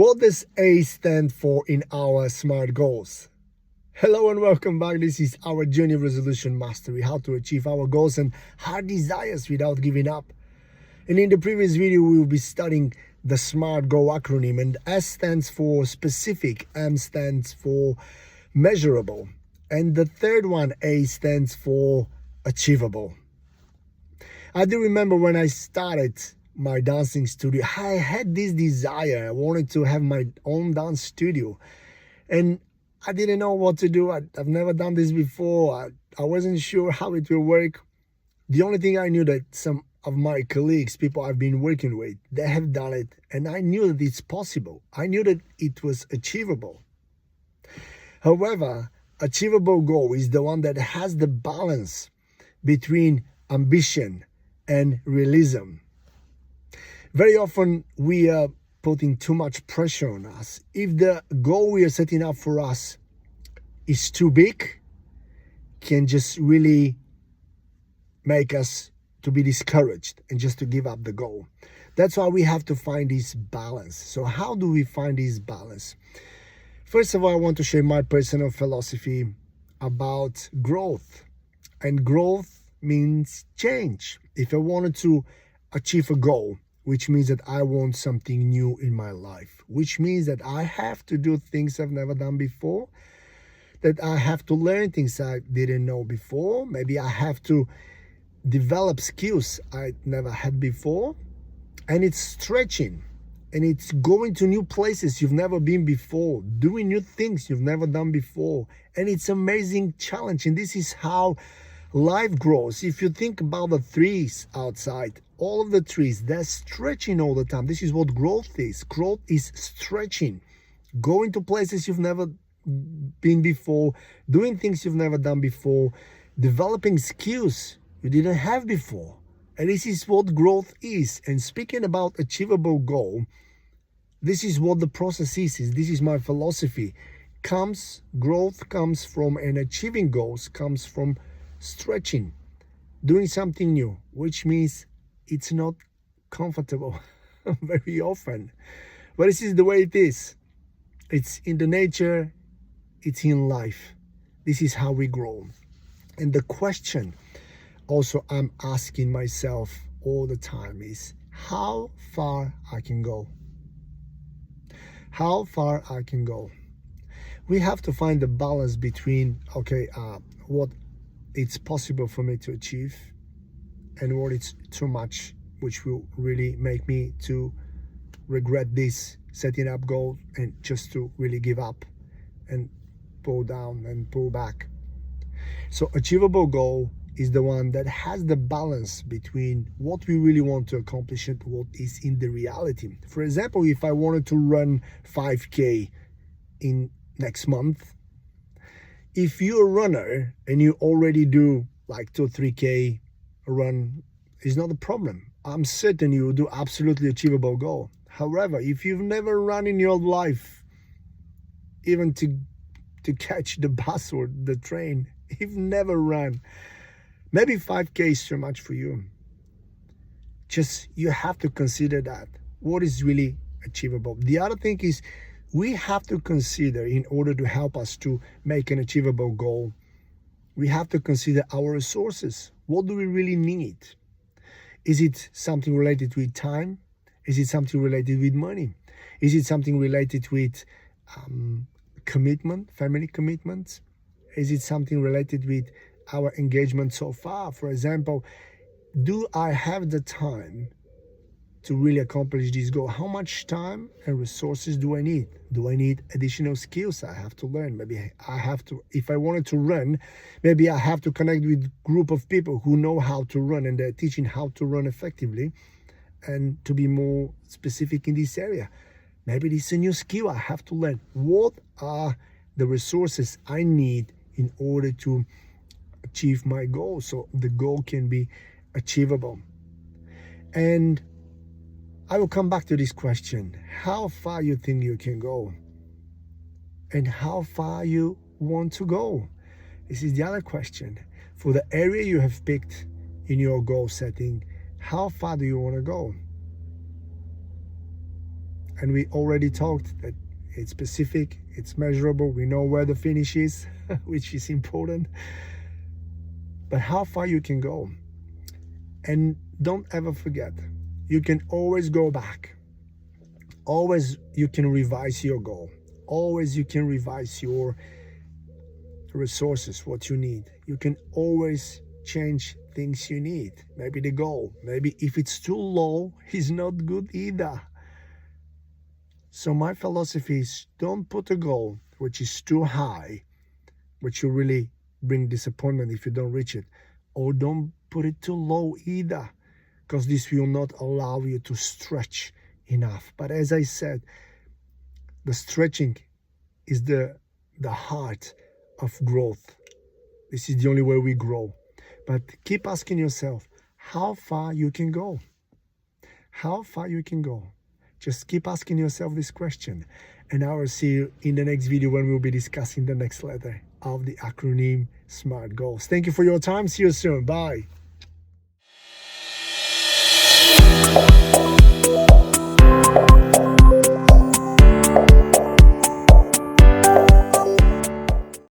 What does A stand for in our SMART goals? Hello and welcome back. This is our journey of resolution mastery, how to achieve our goals and heart desires without giving up. And in the previous video, we will be studying the SMART goal acronym, and S stands for specific, M stands for measurable, and the third one, A, stands for achievable. I do remember when I started my dancing studio, I had this desire. I wanted to have my own dance studio, and I didn't know what to do. I've never done this before. I wasn't sure how it will work. The only thing I knew that some of my colleagues, people I've been working with, they have done it, and I knew that it's possible. I knew that it was achievable. However, achievable goal is the one that has the balance between ambition and realism. Very often we are putting too much pressure on us. If the goal we are setting up for us is too big, can just really make us to be discouraged and just to give up the goal. That's why we have to find this balance. So how do we find this balance? First of all, I want to share my personal philosophy about growth. And growth means change. If I wanted to achieve a goal, which means that I want something new in my life, which means that I have to do things I've never done before, that I have to learn things I didn't know before. Maybe I have to develop skills I never had before. And it's stretching, and it's going to new places you've never been before, doing new things you've never done before. And it's amazing challenge. And this is how life grows. If you think about the trees outside, all of the trees, they're stretching all the time. This is what growth is. Growth is stretching, going to places you've never been before, doing things you've never done before, developing skills you didn't have before. And this is what growth is. And speaking about achievable goal, this is what the process is. This is my philosophy. Growth comes from, and achieving goals comes from stretching, doing something new, which means it's not comfortable very often, but this is the way it is. It's in the nature, it's in life. This is how we grow. And the question also I'm asking myself all the time is how far I can go. How far I can go. We have to find the balance between, what it's possible for me to achieve and what it's too much, which will really make me to regret this setting up goal and just to really give up and pull down and pull back. So achievable goal is the one that has the balance between what we really want to accomplish and what is in the reality. For example, if I wanted to run 5K in next month, if you're a runner and you already do like 2-3K run, is not a problem. I'm certain you will do absolutely achievable goal. However, if you've never run in your life, even to catch the bus or the train, you've never run, maybe 5K is too much for you. Just, you have to consider that. What is really achievable? The other thing is, we have to consider, in order to help us to make an achievable goal, we have to consider our resources. What do we really need? Is it something related with time? Is it something related with money? Is it something related with commitment, family commitments? Is it something related with our engagement so far? For example, do I have the time to really accomplish this goal? How much time and resources do I need? Do I need additional skills I have to learn? Maybe I have to, if I wanted to run, maybe I have to connect with a group of people who know how to run and they're teaching how to run effectively and to be more specific in this area. Maybe this is a new skill I have to learn. What are the resources I need in order to achieve my goal so the goal can be achievable? And I will come back to this question: how far you think you can go and how far you want to go. This is the other question. For the area you have picked in your goal setting, how far do you want to go? And we already talked that it's specific, it's measurable, we know where the finish is, which is important. But how far you can go. And don't ever forget, you can always go back. Always you can revise your goal. Always you can revise your resources, what you need. You can always change things you need. Maybe the goal, maybe if it's too low, it's not good either. So my philosophy is, don't put a goal which is too high, which will really bring disappointment if you don't reach it. Or don't put it too low either, because this will not allow you to stretch enough. But as I said, the stretching is the heart of growth. This is the only way we grow. But keep asking yourself how far you can go. How far you can go. Just keep asking yourself this question. And I will see you in the next video when we'll be discussing the next letter of the acronym SMART goals. Thank you for your time. See you soon. Bye.